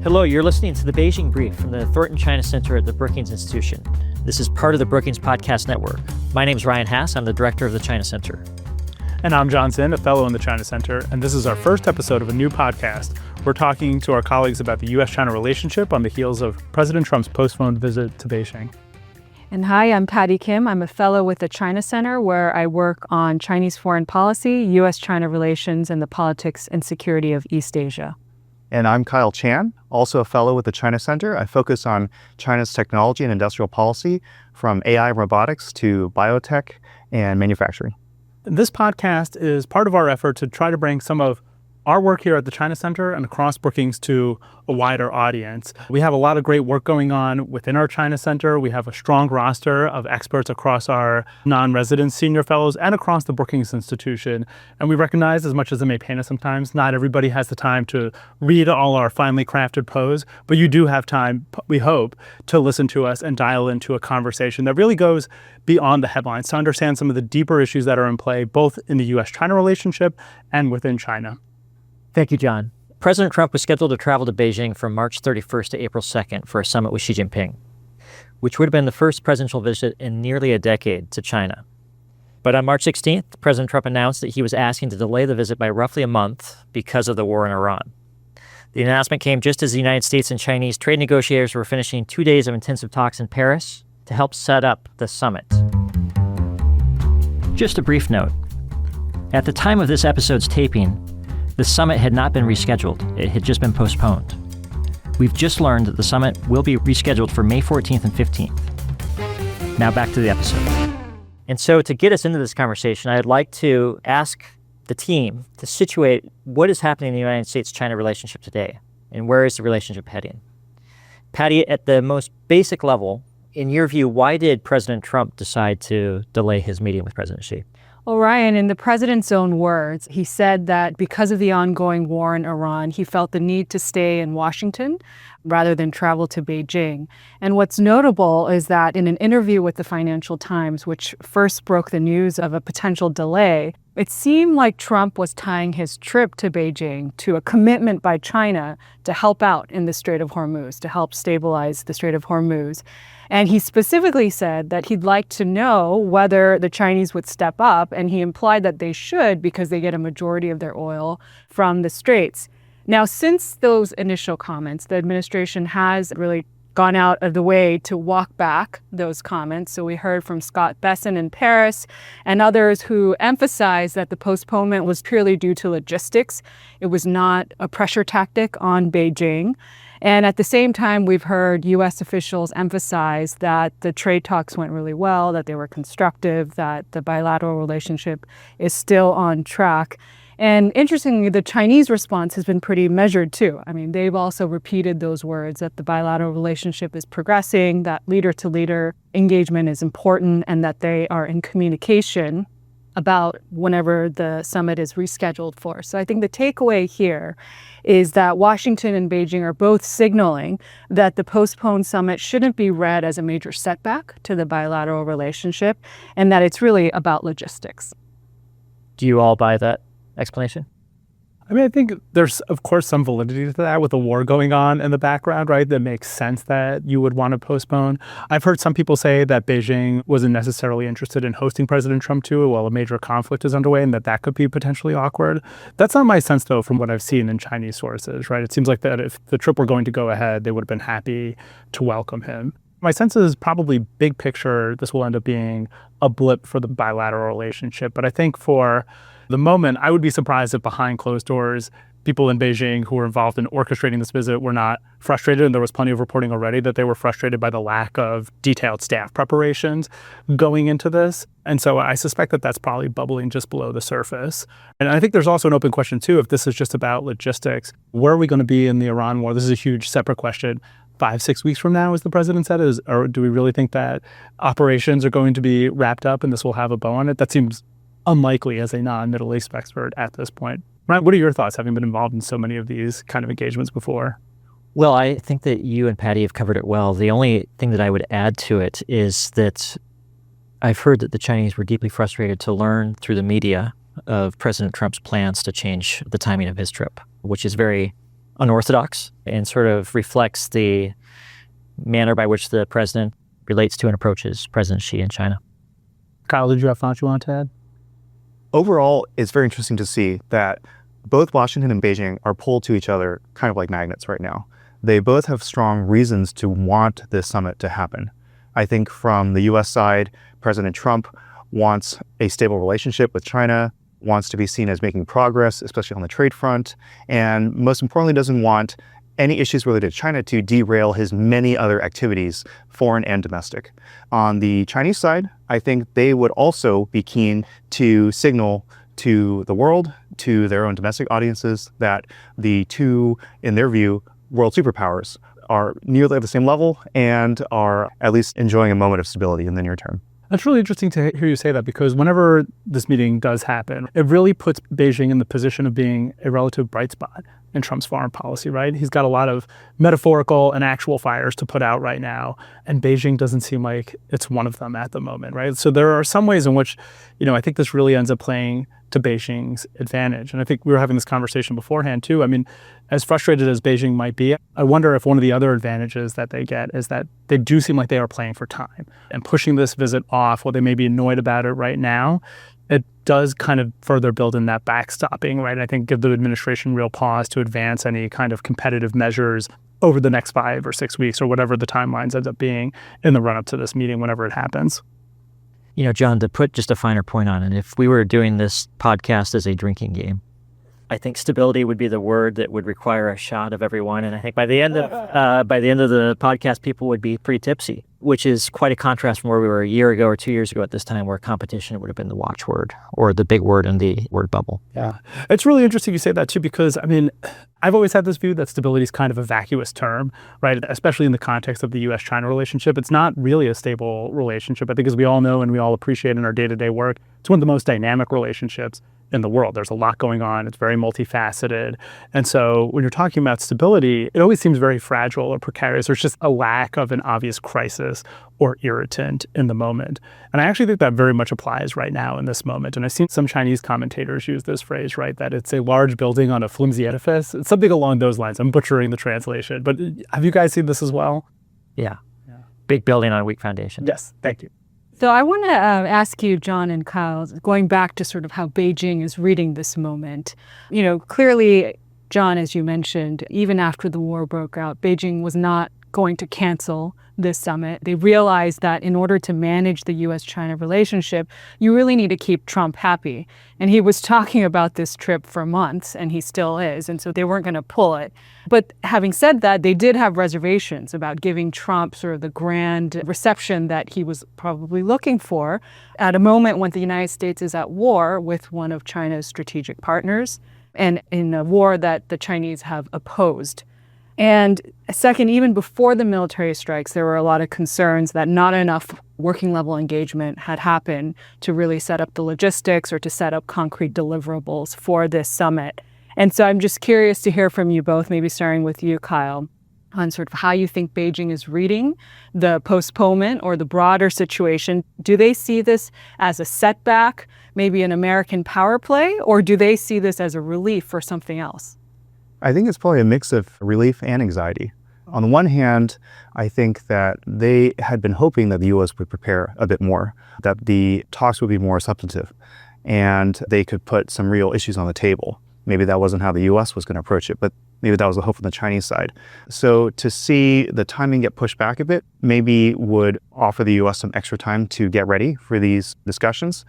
Hello, you're listening to the Beijing Brief from the Thornton China Center at the Brookings Institution. This is part of the Brookings Podcast Network. My name is Ryan Hass. I'm the director of the China Center. And I'm Jon Czin, a fellow in the China Center, and this is our first episode of a new podcast. We're talking to our colleagues about the U.S. China relationship on the heels of President Trump's postponed visit to Beijing. And hi, I'm Pattie Kim. I'm a fellow with the China Center, where I work on Chinese foreign policy, U.S. China relations, and the politics and security of East Asia. And I'm Kyle Chan, also a fellow with the China Center. I focus on China's technology and industrial policy, from AI and robotics to biotech and manufacturing. This podcast is part of our effort to try to bring some of our work here at the China Center and across Brookings to a wider audience. We have a lot of great work going on within our China Center. We have a strong roster of experts across our non-resident senior fellows and across the Brookings Institution. And we recognize, as much as it may pain us sometimes, not everybody has the time to read all our finely crafted prose, but you do have time, we hope, to listen to us and dial into a conversation that really goes beyond the headlines to understand some of the deeper issues that are in play, both in the U.S.-China relationship and within China. Thank you, John. President Trump was scheduled to travel to Beijing from March 31st to April 2nd for a summit with Xi Jinping, which would have been the first presidential visit in nearly a decade to China. But on March 16th, President Trump announced that he was asking to delay the visit by roughly a month because of the war in Iran. The announcement came just as the United States and Chinese trade negotiators were finishing 2 days of intensive talks in Paris to help set up the summit. Just a brief note. At the time of this episode's taping, the summit had not been rescheduled. It had just been postponed. We've just learned that the summit will be rescheduled for May 14th and 15th. Now back to the episode. And so to get us into this conversation, I'd like to ask the team to situate what is happening in the United States-China relationship today, and where is the relationship heading? Pattie, at the most basic level, in your view, why did President Trump decide to delay his meeting with President Xi? Well, Ryan, in the president's own words, he said that because of the ongoing war in Iran, he felt the need to stay in Washington rather than travel to Beijing. And what's notable is that in an interview with the Financial Times, which first broke the news of a potential delay, it seemed like Trump was tying his trip to Beijing to a commitment by China to help out in the Strait of Hormuz, to help stabilize the Strait of Hormuz. And he specifically said that he'd like to know whether the Chinese would step up, and he implied that they should because they get a majority of their oil from the straits. Now, since those initial comments, the administration has really gone out of the way to walk back those comments. So we heard from Scott Bessent in Paris and others who emphasized that the postponement was purely due to logistics. It was not a pressure tactic on Beijing. And at the same time, we've heard U.S. officials emphasize that the trade talks went really well, that they were constructive, that the bilateral relationship is still on track. And interestingly, the Chinese response has been pretty measured, too. I mean, they've also repeated those words that the bilateral relationship is progressing, that leader-to-leader engagement is important, and that they are in communication about whenever the summit is rescheduled for. So I think the takeaway here is that Washington and Beijing are both signaling that the postponed summit shouldn't be read as a major setback to the bilateral relationship, and that it's really about logistics. Do you all buy that explanation? I mean, I think there's, of course, some validity to that with the war going on in the background, right? That makes sense that you would want to postpone. I've heard some people say that Beijing wasn't necessarily interested in hosting President Trump too, while a major conflict is underway, and that could be potentially awkward. That's not my sense, though, from what I've seen in Chinese sources, right? It seems like that if the trip were going to go ahead, they would have been happy to welcome him. My sense is probably big picture, this will end up being a blip for the bilateral relationship. But I think for the moment, I would be surprised if behind closed doors, people in Beijing who were involved in orchestrating this visit were not frustrated. And there was plenty of reporting already that they were frustrated by the lack of detailed staff preparations going into this. And so I suspect that that's probably bubbling just below the surface. And I think there's also an open question, too, if this is just about logistics. Where are we going to be in the Iran war? This is a huge separate question. 5-6 weeks from now, as the president said, or do we really think that operations are going to be wrapped up and this will have a bow on it? That seems unlikely as a non-Middle East expert at this point. Ryan, what are your thoughts, having been involved in so many of these kind of engagements before? Well, I think that you and Pattie have covered it well. The only thing that I would add to it is that I've heard that the Chinese were deeply frustrated to learn through the media of President Trump's plans to change the timing of his trip, which is very unorthodox and sort of reflects the manner by which the president relates to and approaches President Xi in China. Kyle, did you have thoughts you wanted to add? Overall, it's very interesting to see that both Washington and Beijing are pulled to each other kind of like magnets right now. They both have strong reasons to want this summit to happen. I think from the U.S. side, President Trump wants a stable relationship with China, wants to be seen as making progress, especially on the trade front, and most importantly, doesn't want any issues related to China to derail his many other activities, foreign and domestic. On the Chinese side, I think they would also be keen to signal to the world, to their own domestic audiences, that the two, in their view, world superpowers are nearly at the same level and are at least enjoying a moment of stability in the near term. That's really interesting to hear you say that, because whenever this meeting does happen, it really puts Beijing in the position of being a relative bright spot in Trump's foreign policy, right? He's got a lot of metaphorical and actual fires to put out right now, and Beijing doesn't seem like it's one of them at the moment, right? So there are some ways in which, I think this really ends up playing to Beijing's advantage. And I think we were having this conversation beforehand too. I mean, as frustrated as Beijing might be, I wonder if one of the other advantages that they get is that they do seem like they are playing for time and pushing this visit off. While they may be annoyed about it right now, it does kind of further build in that backstopping, right? I think give the administration real pause to advance any kind of competitive measures over the next 5 or 6 weeks or whatever the timelines end up being in the run-up to this meeting whenever it happens. John, to put just a finer point on it, if we were doing this podcast as a drinking game, I think stability would be the word that would require a shot of everyone. And I think by the end of the podcast, people would be pretty tipsy, which is quite a contrast from where we were a year ago or 2 years ago at this time, where competition would have been the watchword or the big word in the word bubble. Yeah. It's really interesting you say that too, because I've always had this view that stability is kind of a vacuous term, right? Especially in the context of the U.S. China relationship. It's not really a stable relationship. I think, as we all know and we all appreciate in our day-to-day work, it's one of the most dynamic relationships in the world. There's a lot going on. It's very multifaceted. And so when you're talking about stability, it always seems very fragile or precarious. There's just a lack of an obvious crisis or irritant in the moment. And I actually think that very much applies right now in this moment. And I've seen some Chinese commentators use this phrase, right, that it's a large building on a flimsy edifice. It's something along those lines. I'm butchering the translation. But have you guys seen this as well? Yeah. Big building on a weak foundation. Yes. Thank you. So I want to ask you, Jon and Kyle, going back to sort of how Beijing is reading this moment. Clearly, Jon, as you mentioned, even after the war broke out, Beijing was not going to cancel this summit. They realized that in order to manage the U.S. China relationship, you really need to keep Trump happy. And he was talking about this trip for months, and he still is. And so they weren't going to pull it. But having said that, they did have reservations about giving Trump sort of the grand reception that he was probably looking for at a moment when the United States is at war with one of China's strategic partners, and in a war that the Chinese have opposed. And second, even before the military strikes, there were a lot of concerns that not enough working level engagement had happened to really set up the logistics or to set up concrete deliverables for this summit. And so I'm just curious to hear from you both, maybe starting with you, Kyle, on sort of how you think Beijing is reading the postponement or the broader situation. Do they see this as a setback, maybe an American power play, or do they see this as a relief for something else? I think it's probably a mix of relief and anxiety. On the one hand, I think that they had been hoping that the U.S. would prepare a bit more, that the talks would be more substantive, and they could put some real issues on the table. Maybe that wasn't how the U.S. was going to approach it, but maybe that was the hope from the Chinese side. So to see the timing get pushed back a bit maybe would offer the U.S. some extra time to get ready for these discussions.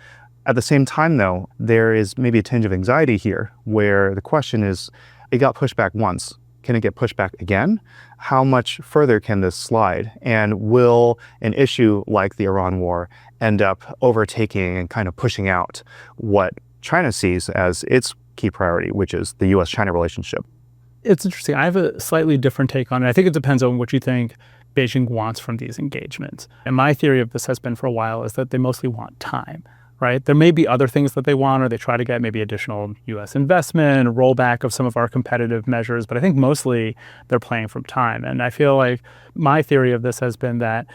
At the same time, though, there is maybe a tinge of anxiety here, where the question is, it got pushed back once. Can it get pushed back again? How much further can this slide? And will an issue like the Iran war end up overtaking and kind of pushing out what China sees as its key priority, which is the U.S. China relationship? It's interesting. I have a slightly different take on it. I think it depends on what you think Beijing wants from these engagements. And my theory of this has been for a while is that they mostly want time. Right? There may be other things that they want, or they try to get maybe additional U.S. investment, a rollback of some of our competitive measures, but I think mostly they're playing from time. And I feel like my theory of this has been that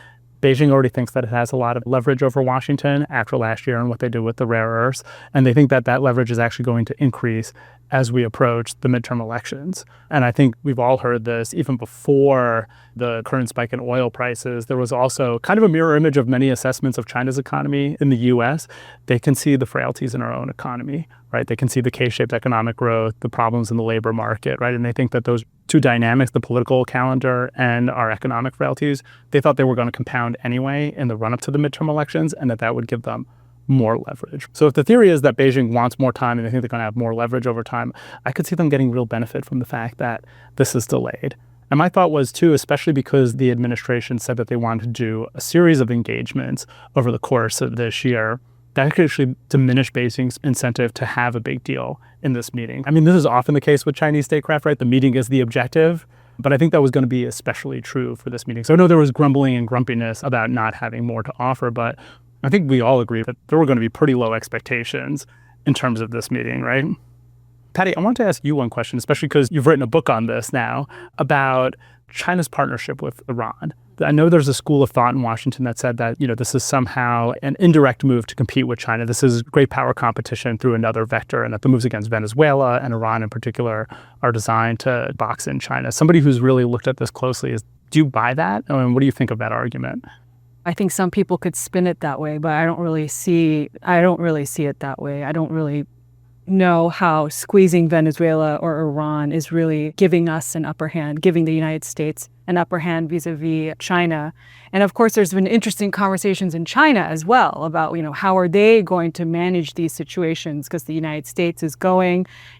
Beijing already thinks that it has a lot of leverage over Washington after last year and what they did with the rare earths, and they think that that leverage is actually going to increase as we approach the midterm elections. And I think we've all heard this even before the current spike in oil prices. There was also kind of a mirror image of many assessments of China's economy in the U.S. They can see the frailties in our own economy, right? They can see the K-shaped economic growth, the problems in the labor market, right? And they think that those two dynamics, the political calendar and our economic frailties, they thought they were going to compound anyway in the run-up to the midterm elections, and that would give them more leverage. So if the theory is that Beijing wants more time and they think they're going to have more leverage over time, I could see them getting real benefit from the fact that this is delayed. And my thought was too, especially because the administration said that they wanted to do a series of engagements over the course of this year, that could actually diminish Beijing's incentive to have a big deal in this meeting. I mean, this is often the case with Chinese statecraft, right? The meeting is the objective. But I think that was going to be especially true for this meeting. So I know there was grumbling and grumpiness about not having more to offer, but I think we all agree that there were going to be pretty low expectations in terms of this meeting, right? Pattie, I want to ask you one question, especially because you've written a book on this now, about China's partnership with Iran. I know there's a school of thought in Washington that said that, this is somehow an indirect move to compete with China. This is great power competition through another vector, and that the moves against Venezuela and Iran in particular are designed to box in China. Somebody who's really looked at this closely do you buy that? I mean, what do you think of that argument? I think some people could spin it that way, but I don't really see it that way. I don't really know how squeezing Venezuela or Iran is really giving us an upper hand, giving the United States an upper hand vis-a-vis China. And of course, there's been interesting conversations in China as well about, how are they going to manage these situations, because the United States is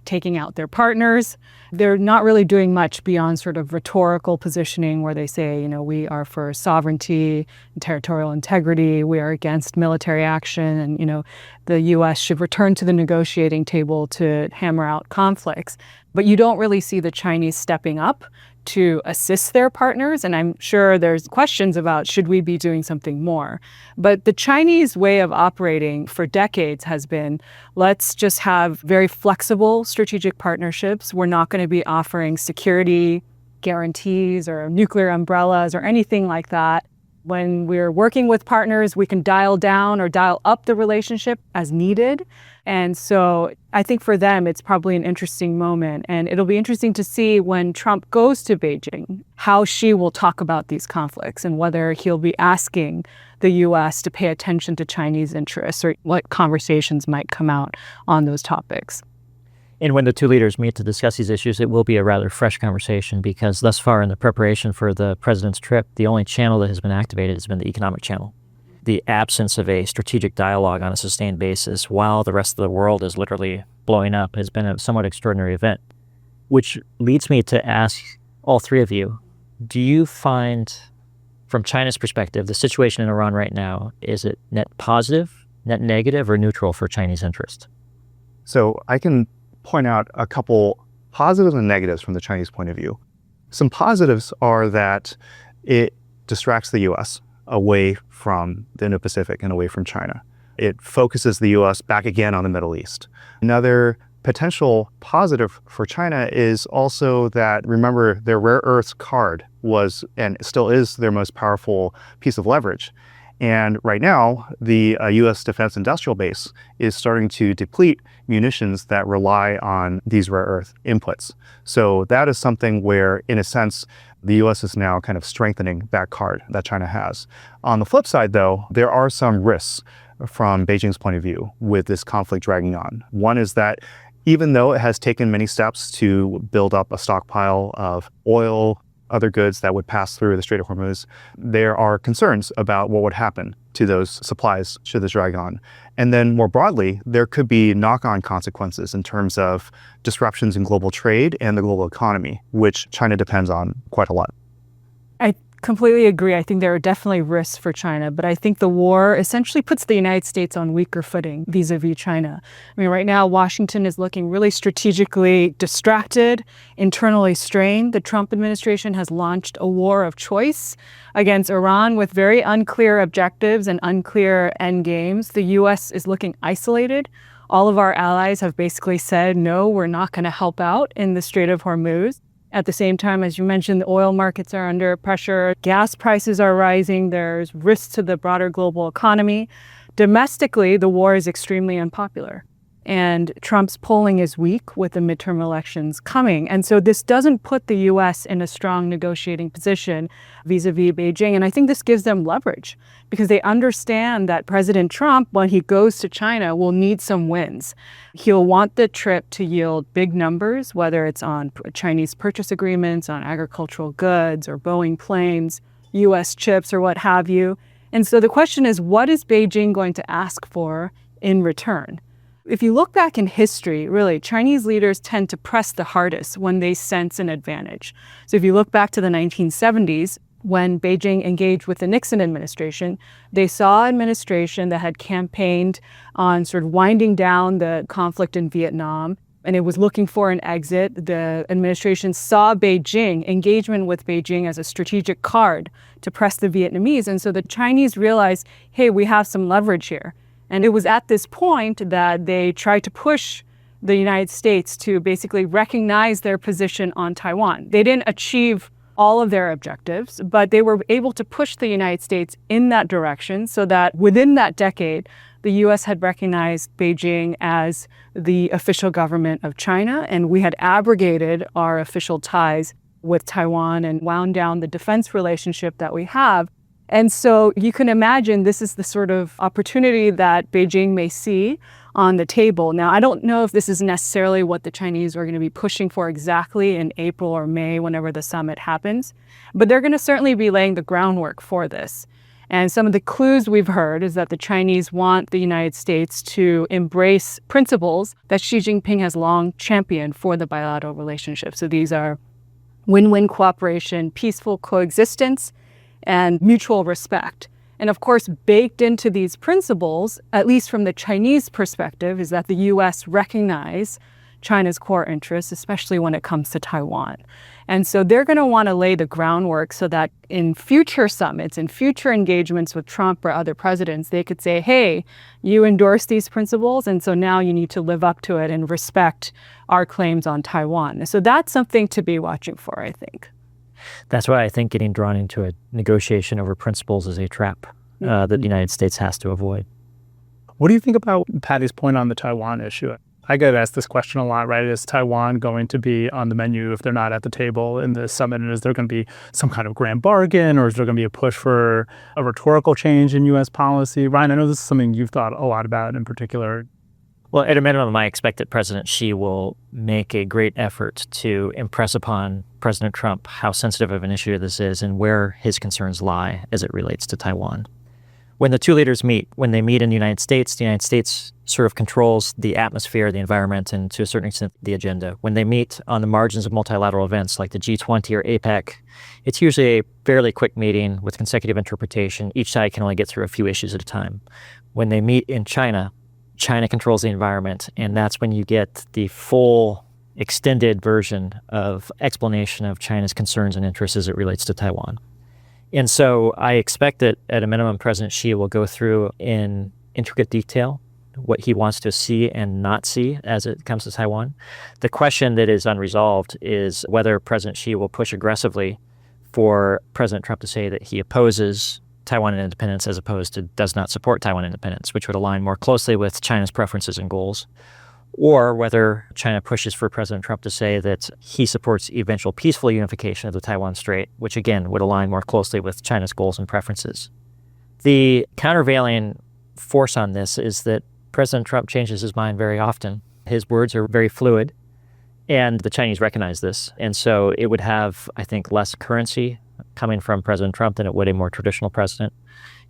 taking out their partners. They're not really doing much beyond sort of rhetorical positioning where they say, we are for sovereignty and territorial integrity. We are against military action. And, the U.S. should return to the negotiating table to hammer out conflicts. But you don't really see the Chinese stepping up to assist their partners. And I'm sure there's questions about, should we be doing something more? But the Chinese way of operating for decades has been, let's just have very flexible strategic partnerships. We're not going to be offering security guarantees or nuclear umbrellas or anything like that. When we're working with partners, we can dial down or dial up the relationship as needed. And so I think for them, it's probably an interesting moment. And it'll be interesting to see when Trump goes to Beijing, how Xi will talk about these conflicts and whether he'll be asking the U.S. to pay attention to Chinese interests or what conversations might come out on those topics. And when the two leaders meet to discuss these issues, it will be a rather fresh conversation because thus far in the preparation for the president's trip, the only channel that has been activated has been the economic channel. The absence of a strategic dialogue on a sustained basis while the rest of the world is literally blowing up has been a somewhat extraordinary event, which leads me to ask all three of you, do you find, from China's perspective, the situation in Iran right now, is it net positive, net negative, or neutral for Chinese interest? So I can point out a couple positives and negatives from the Chinese point of view. Some positives are that it distracts the U.S. away from the Indo-Pacific and away from China. It focuses the U.S. back again on the Middle East. Another potential positive for China is also that, remember, their rare earths card was and still is their most powerful piece of leverage. And right now, the U.S. defense industrial base is starting to deplete munitions that rely on these rare earth inputs. So that is something where, in a sense, the U.S. is now kind of strengthening that card that China has. On the flip side, though, there are some risks from Beijing's point of view with this conflict dragging on. One is that even though it has taken many steps to build up a stockpile of oil, other goods that would pass through the Strait of Hormuz, there are concerns about what would happen to those supplies should this drag on. And then more broadly, there could be knock-on consequences in terms of disruptions in global trade and the global economy, which China depends on quite a lot. I completely agree. I think there are definitely risks for China, but I think the war essentially puts the United States on weaker footing vis-a-vis China. I mean, right now, Washington is looking really strategically distracted, internally strained. The Trump administration has launched a war of choice against Iran with very unclear objectives and unclear end games. The U.S. is looking isolated. All of our allies have basically said, no, we're not going to help out in the Strait of Hormuz. At the same time, as you mentioned, the oil markets are under pressure. Gas prices are rising. There's risks to the broader global economy. Domestically, the war is extremely unpopular. And Trump's polling is weak with the midterm elections coming. And so this doesn't put the U.S. in a strong negotiating position vis-a-vis Beijing. And I think this gives them leverage because they understand that President Trump, when he goes to China, will need some wins. He'll want the trip to yield big numbers, whether it's on Chinese purchase agreements, on agricultural goods or Boeing planes, U.S. chips or what have you. And so the question is, what is Beijing going to ask for in return? If you look back in history, really, Chinese leaders tend to press the hardest when they sense an advantage. So if you look back to the 1970s, when Beijing engaged with the Nixon administration, they saw an administration that had campaigned on sort of winding down the conflict in Vietnam, and it was looking for an exit. The administration saw engagement with Beijing as a strategic card to press the Vietnamese. And so the Chinese realized, hey, we have some leverage here. And it was at this point that they tried to push the United States to basically recognize their position on Taiwan. They didn't achieve all of their objectives, but they were able to push the United States in that direction so that within that decade, the U.S. had recognized Beijing as the official government of China, and we had abrogated our official ties with Taiwan and wound down the defense relationship that we have. And so you can imagine this is the sort of opportunity that Beijing may see on the table. Now, I don't know if this is necessarily what the Chinese are going to be pushing for exactly in April or May, whenever the summit happens, but they're going to certainly be laying the groundwork for this. And some of the clues we've heard is that the Chinese want the United States to embrace principles that Xi Jinping has long championed for the bilateral relationship. So these are win-win cooperation, peaceful coexistence, and mutual respect. And of course, baked into these principles, at least from the Chinese perspective, is that the U.S. recognize China's core interests, especially when it comes to Taiwan. And so they're going to want to lay the groundwork so that in future summits, in future engagements with Trump or other presidents, they could say, hey, you endorse these principles, and so now you need to live up to it and respect our claims on Taiwan. So that's something to be watching for, I think. That's why I think getting drawn into a negotiation over principles is a trap that the United States has to avoid. What do you think about Pattie's point on the Taiwan issue? I get asked this question a lot, right? Is Taiwan going to be on the menu if they're not at the table in the summit? And is there going to be some kind of grand bargain, or is there going to be a push for a rhetorical change in U.S. policy? Ryan, I know this is something you've thought a lot about in particular. Well, at a minimum, I expect that President Xi will make a great effort to impress upon President Trump how sensitive of an issue this is and where his concerns lie as it relates to Taiwan. When the two leaders meet, when they meet in the United States sort of controls the atmosphere, the environment, and to a certain extent, the agenda. When they meet on the margins of multilateral events like the G20 or APEC, it's usually a fairly quick meeting with consecutive interpretation. Each side can only get through a few issues at a time. When they meet in China, China controls the environment, and that's when you get the full extended version of explanation of China's concerns and interests as it relates to Taiwan. And so I expect that at a minimum, President Xi will go through in intricate detail what he wants to see and not see as it comes to Taiwan. The question that is unresolved is whether President Xi will push aggressively for President Trump to say that he opposes Taiwan independence as opposed to does not support Taiwan independence, which would align more closely with China's preferences and goals, or whether China pushes for President Trump to say that he supports eventual peaceful unification of the Taiwan Strait, which again would align more closely with China's goals and preferences. The countervailing force on this is that President Trump changes his mind very often. His words are very fluid, and the Chinese recognize this. And so it would have, I think, less currency coming from President Trump than it would a more traditional president.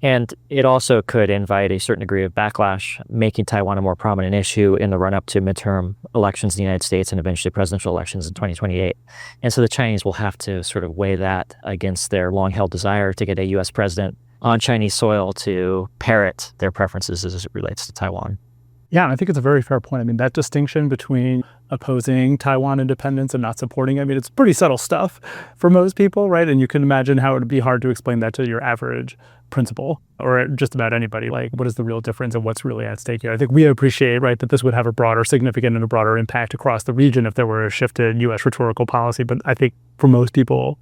And it also could invite a certain degree of backlash, making Taiwan a more prominent issue in the run-up to midterm elections in the United States and eventually presidential elections in 2028. And so the Chinese will have to sort of weigh that against their long-held desire to get a U.S. president on Chinese soil to parrot their preferences as it relates to Taiwan. Yeah, I think it's a very fair point. I mean, that distinction between opposing Taiwan independence and not supporting it, I mean, it's pretty subtle stuff for most people, right? And you can imagine how it would be hard to explain that to your average principal or just about anybody. Like, what is the real difference and what's really at stake here? I think we appreciate, right, that this would have a broader, significant and a broader impact across the region if there were a shift in U.S. rhetorical policy. But I think for most people,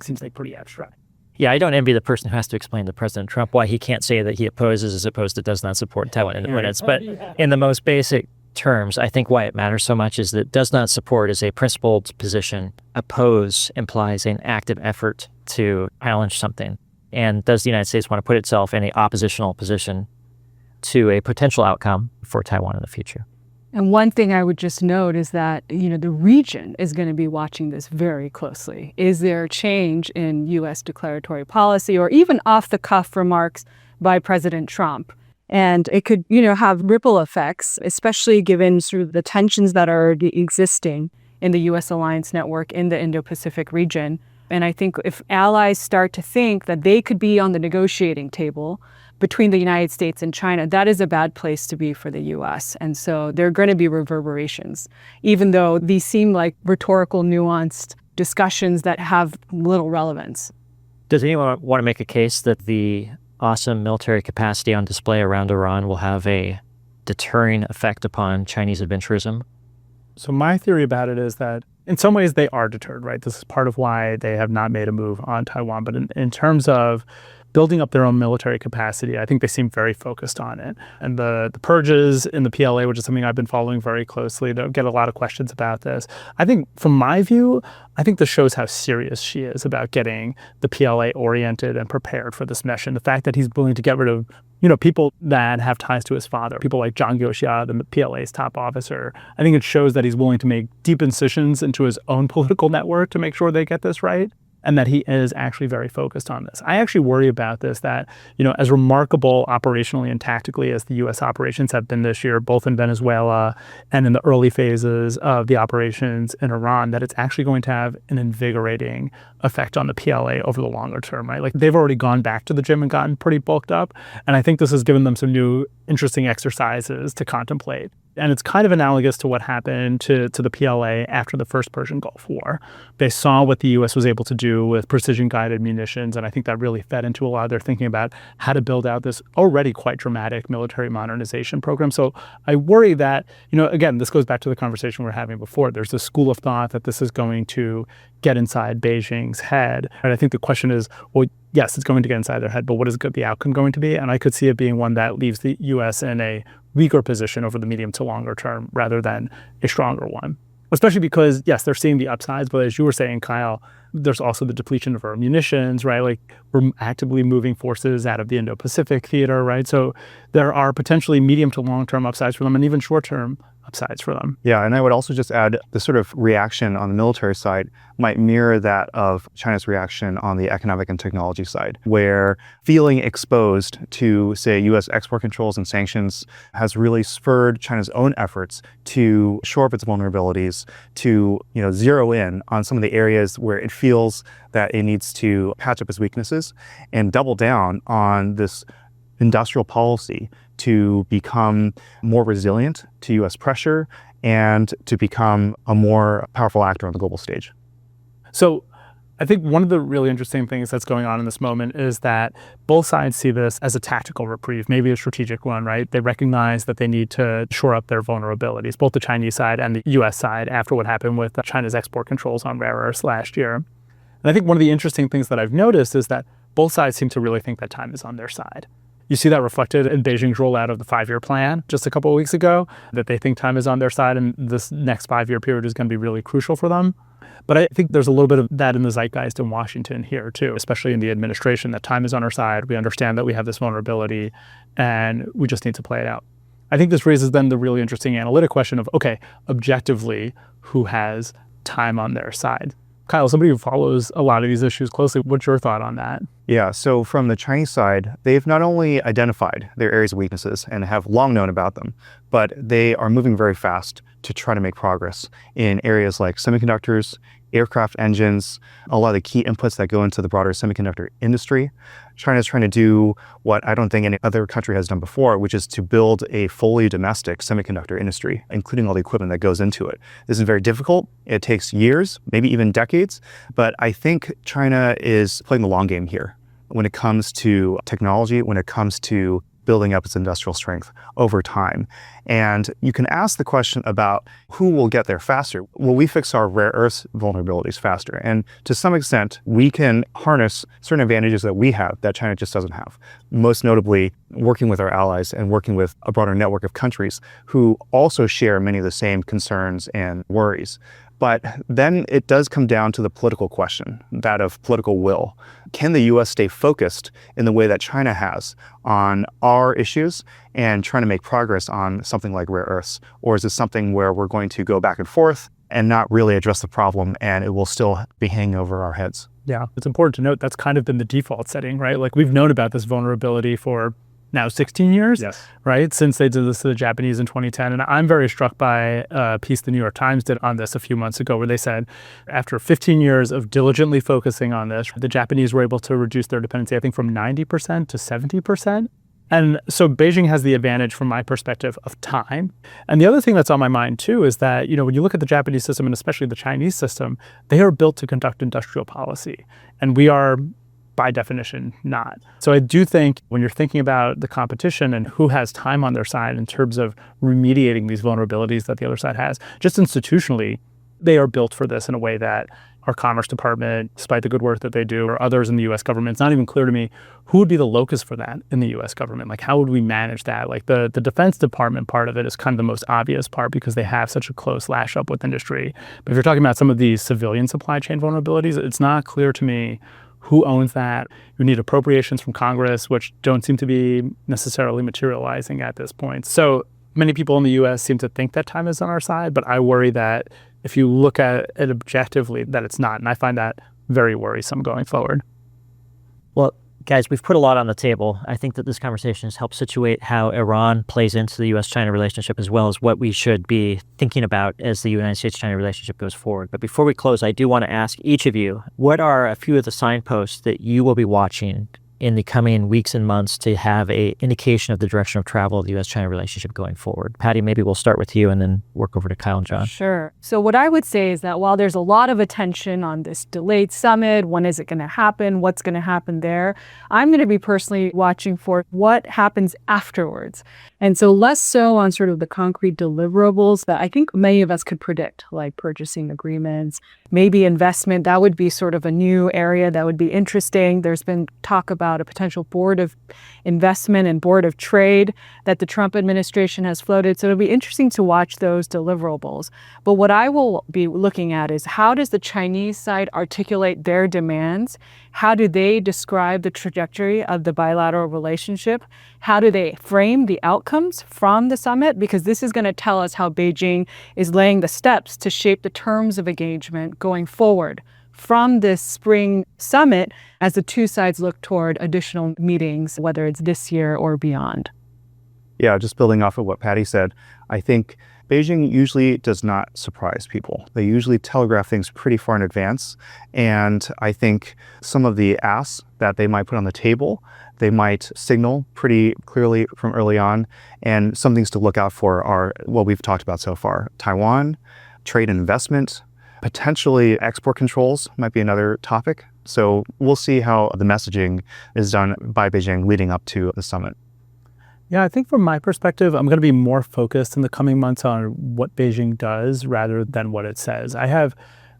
it seems like pretty abstract. Yeah, I don't envy the person who has to explain to President Trump why he can't say that he opposes as opposed to does not support Taiwan independence. But in the most basic terms, I think why it matters so much is that does not support is a principled position. Oppose implies an active effort to challenge something. And does the United States want to put itself in an oppositional position to a potential outcome for Taiwan in the future? And one thing I would just note is that, the region is going to be watching this very closely. Is there a change in U.S. declaratory policy or even off-the-cuff remarks by President Trump? And it could, have ripple effects, especially given sort of the tensions that are already existing in the U.S. alliance network in the Indo-Pacific region. And I think if allies start to think that they could be on the negotiating table between the United States and China, that is a bad place to be for the U.S. And so there are going to be reverberations, even though these seem like rhetorical, nuanced discussions that have little relevance. Does anyone want to make a case that the awesome military capacity on display around Iran will have a deterring effect upon Chinese adventurism? So my theory about it is that in some ways they are deterred, right? This is part of why they have not made a move on Taiwan. But in terms of building up their own military capacity, I think they seem very focused on it. And the purges in the PLA, which is something I've been following very closely, they'll get a lot of questions about this. I think from my view, I think this shows how serious she is about getting the PLA oriented and prepared for this mission. The fact that he's willing to get rid of people that have ties to his father, people like Zhang Youxia, the PLA's top officer. I think it shows that he's willing to make deep incisions into his own political network to make sure they get this right, and that he is actually very focused on this. I actually worry about this, that, as remarkable operationally and tactically as the U.S. operations have been this year, both in Venezuela and in the early phases of the operations in Iran, that it's actually going to have an invigorating effect on the PLA over the longer term, right? Like, they've already gone back to the gym and gotten pretty bulked up. And I think this has given them some new interesting exercises to contemplate. And it's kind of analogous to what happened to the PLA after the first Persian Gulf War. They saw what the U.S. was able to do with precision-guided munitions, and I think that really fed into a lot of their thinking about how to build out this already quite dramatic military modernization program. So I worry that, again, this goes back to the conversation we were having before. There's this school of thought that this is going to get inside Beijing's head. And I think the question is, well, yes, it's going to get inside their head, but what is the outcome going to be? And I could see it being one that leaves the U.S. in a weaker position over the medium to longer term rather than a stronger one. Especially because, yes, they're seeing the upsides, but as you were saying, Kyle, there's also the depletion of our munitions, right? Like, we're actively moving forces out of the Indo-Pacific theater, right? So there are potentially medium to long-term upsides for them and even short-term upsides for them. Yeah, and I would also just add the sort of reaction on the military side might mirror that of China's reaction on the economic and technology side, where feeling exposed to, say, U.S. export controls and sanctions has really spurred China's own efforts to shore up its vulnerabilities, to zero in on some of the areas where it feels that it needs to patch up its weaknesses and double down on this industrial policy to become more resilient to U.S. pressure and to become a more powerful actor on the global stage. So I think one of the really interesting things that's going on in this moment is that both sides see this as a tactical reprieve, maybe a strategic one, right? They recognize that they need to shore up their vulnerabilities, both the Chinese side and the U.S. side, after what happened with China's export controls on rare earths last year. And I think one of the interesting things that I've noticed is that both sides seem to really think that time is on their side. You see that reflected in Beijing's rollout of the 5-year plan just a couple of weeks ago, that they think time is on their side and this next 5-year period is going to be really crucial for them. But I think there's a little bit of that in the zeitgeist in Washington here too, especially in the administration, that time is on our side. We understand that we have this vulnerability and we just need to play it out. I think this raises then the really interesting analytic question of, okay, objectively, who has time on their side? Kyle, somebody who follows a lot of these issues closely, what's your thought on that? Yeah, so from the Chinese side, they've not only identified their areas of weaknesses and have long known about them, but they are moving very fast to try to make progress in areas like semiconductors, aircraft engines, a lot of the key inputs that go into the broader semiconductor industry. China's trying to do what I don't think any other country has done before, which is to build a fully domestic semiconductor industry, including all the equipment that goes into it. This is very difficult. It takes years, maybe even decades, but I think China is playing the long game here when it comes to technology, when it comes to building up its industrial strength over time. And you can ask the question about who will get there faster. Will we fix our rare earths vulnerabilities faster? And to some extent, we can harness certain advantages that we have that China just doesn't have. Most notably, working with our allies and working with a broader network of countries who also share many of the same concerns and worries. But then it does come down to the political question, that of political will. Can the U.S. stay focused in the way that China has on our issues and trying to make progress on something like rare earths? Or is this something where we're going to go back and forth and not really address the problem and it will still be hanging over our heads? Yeah, it's important to note that's kind of been the default setting, right? Like we've known about this vulnerability for now 16 years, yes, right? Since they did this to the Japanese in 2010. And I'm very struck by a piece the New York Times did on this a few months ago, where they said after 15 years of diligently focusing on this, the Japanese were able to reduce their dependency, I think, from 90% to 70%. And so Beijing has the advantage, from my perspective, of time. And the other thing that's on my mind, too, is that, when you look at the Japanese system, and especially the Chinese system, they are built to conduct industrial policy. And we are, by definition, not. So I do think when you're thinking about the competition and who has time on their side in terms of remediating these vulnerabilities that the other side has, just institutionally, they are built for this in a way that our Commerce Department, despite the good work that they do, or others in the U.S. government, it's not even clear to me who would be the locus for that in the U.S. government. Like, how would we manage that? Like, the Defense Department part of it is kind of the most obvious part because they have such a close lash up with industry. But if you're talking about some of these civilian supply chain vulnerabilities, it's not clear to me who owns that. You need appropriations from Congress, which don't seem to be necessarily materializing at this point. So many people in the U.S. seem to think that time is on our side, but I worry that if you look at it objectively, that it's not. And I find that very worrisome going forward. Well, guys, we've put a lot on the table. I think that this conversation has helped situate how Iran plays into the U.S.-China relationship, as well as what we should be thinking about as the United States-China relationship goes forward. But before we close, I do want to ask each of you, what are a few of the signposts that you will be watching in the coming weeks and months to have an indication of the direction of travel of the U.S.-China relationship going forward? Pattie, maybe we'll start with you and then work over to Kyle and Jon. Sure. So what I would say is that while there's a lot of attention on this delayed summit, when is it going to happen, what's going to happen there, I'm going to be personally watching for what happens afterwards. And so less so on sort of the concrete deliverables that I think many of us could predict, like purchasing agreements, maybe investment. That would be sort of a new area that would be interesting. There's been talk about a potential board of investment and board of trade that the Trump administration has floated. So it'll be interesting to watch those deliverables. But what I will be looking at is how does the Chinese side articulate their demands? How do they describe the trajectory of the bilateral relationship? How do they frame the outcomes from the summit? Because this is going to tell us how Beijing is laying the steps to shape the terms of engagement going forward from this spring summit as the two sides look toward additional meetings, whether it's this year or beyond. Yeah, just building off of what Pattie said, I think Beijing usually does not surprise people. They usually telegraph things pretty far in advance. And I think some of the asks that they might put on the table, they might signal pretty clearly from early on. And some things to look out for are what we've talked about so far. Taiwan, trade and investment, potentially export controls might be another topic. So we'll see how the messaging is done by Beijing leading up to the summit. Yeah, I think from my perspective, I'm going to be more focused in the coming months on what Beijing does rather than what it says. I have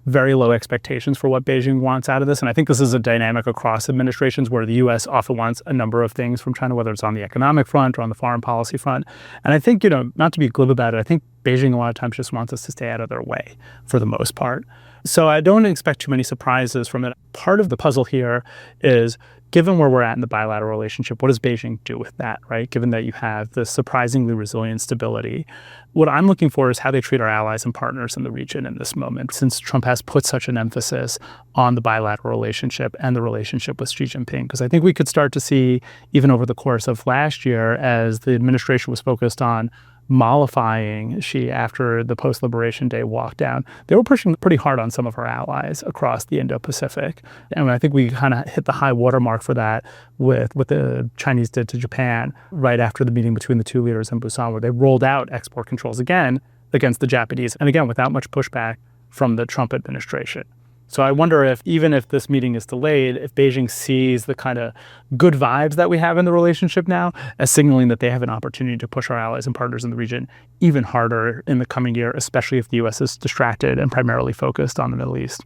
very low expectations for what Beijing wants out of this. And I think this is a dynamic across administrations where the U.S. often wants a number of things from China, whether it's on the economic front or on the foreign policy front. And I think, not to be glib about it, I think Beijing a lot of times just wants us to stay out of their way for the most part. So I don't expect too many surprises from it. Part of the puzzle here is, given where we're at in the bilateral relationship, what does Beijing do with that, right? Given that you have this surprisingly resilient stability. What I'm looking for is how they treat our allies and partners in the region in this moment, since Trump has put such an emphasis on the bilateral relationship and the relationship with Xi Jinping. Because I think we could start to see, even over the course of last year, as the administration was focused on mollifying Xi after the post-Liberation Day walk down, they were pushing pretty hard on some of our allies across the Indo-Pacific. And I think we kind of hit the high watermark for that with what the Chinese did to Japan right after the meeting between the two leaders in Busan, where they rolled out export controls again against the Japanese, and again, without much pushback from the Trump administration. So I wonder if, even if this meeting is delayed, if Beijing sees the kind of good vibes that we have in the relationship now as signaling that they have an opportunity to push our allies and partners in the region even harder in the coming year, especially if the U.S. is distracted and primarily focused on the Middle East.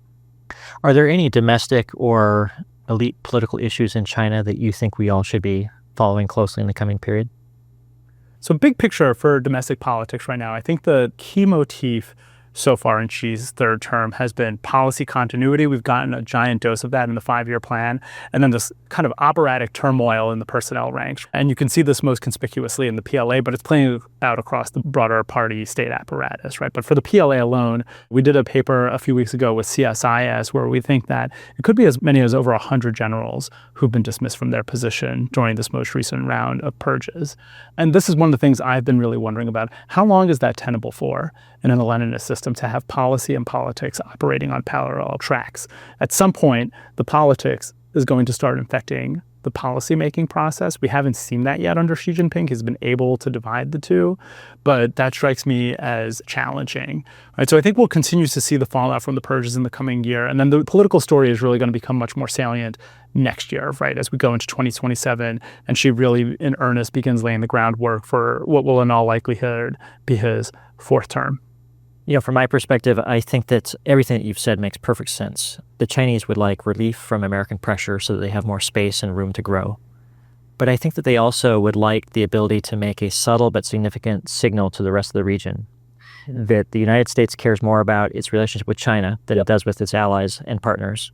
Are there any domestic or elite political issues in China that you think we all should be following closely in the coming period? So big picture for domestic politics right now, I think the key motif so far in Xi's third term has been policy continuity. We've gotten a giant dose of that in the 5-year plan, and then this kind of operatic turmoil in the personnel ranks. And you can see this most conspicuously in the PLA, but it's playing out across the broader party state apparatus, right? But for the PLA alone, we did a paper a few weeks ago with CSIS where we think that it could be as many as over 100 generals who've been dismissed from their position during this most recent round of purges. And this is one of the things I've been really wondering about. How long is that tenable for in a Leninist system to have policy and politics operating on parallel tracks? At some point, the politics is going to start infecting the policy-making process. We haven't seen that yet under Xi Jinping. He's been able to divide the two, but that strikes me as challenging. Right? So I think we'll continue to see the fallout from the purges in the coming year, and then the political story is really going to become much more salient next year, right, as we go into 2027, and Xi really, in earnest, begins laying the groundwork for what will in all likelihood be his fourth term. From my perspective, I think that everything that you've said makes perfect sense. The Chinese would like relief from American pressure so that they have more space and room to grow. But I think that they also would like the ability to make a subtle but significant signal to the rest of the region that the United States cares more about its relationship with China than it does with its allies and partners,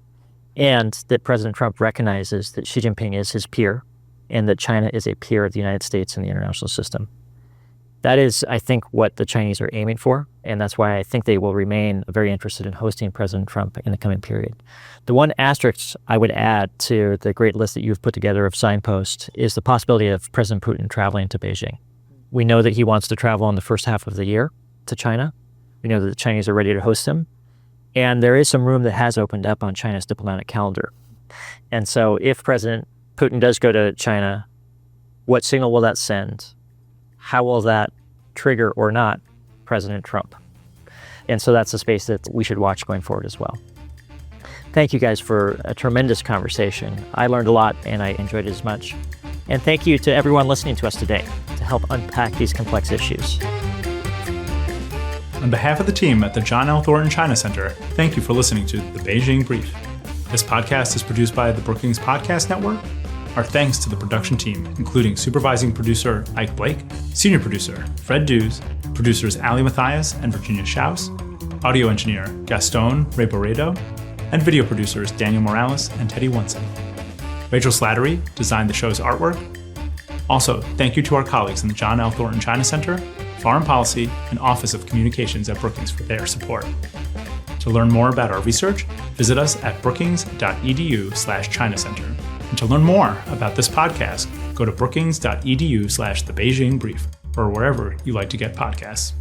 and that President Trump recognizes that Xi Jinping is his peer and that China is a peer of the United States in the international system. That is, I think, what the Chinese are aiming for, and that's why I think they will remain very interested in hosting President Trump in the coming period. The one asterisk I would add to the great list that you've put together of signposts is the possibility of President Putin traveling to Beijing. We know that he wants to travel in the first half of the year to China. We know that the Chinese are ready to host him, and there is some room that has opened up on China's diplomatic calendar. And so if President Putin does go to China, what signal will that send? How will that trigger or not President Trump? And so that's a space that we should watch going forward as well. Thank you guys for a tremendous conversation. I learned a lot and I enjoyed it as much. And thank you to everyone listening to us today to help unpack these complex issues. On behalf of the team at the John L. Thornton China Center, thank you for listening to the Beijing Brief. This podcast is produced by the Brookings Podcast Network. Our thanks to the production team, including supervising producer Ike Blake, senior producer Fred Dews, producers Ali Mathias and Virginia Schaus, audio engineer Gaston Reboredo, and video producers Daniel Morales and Teddy Wunson. Rachel Slattery designed the show's artwork. Also, thank you to our colleagues in the John L. Thornton China Center, Foreign Policy, and Office of Communications at Brookings for their support. To learn more about our research, visit us at brookings.edu/China Center. And to learn more about this podcast, go to brookings.edu/The Beijing Brief, or wherever you like to get podcasts.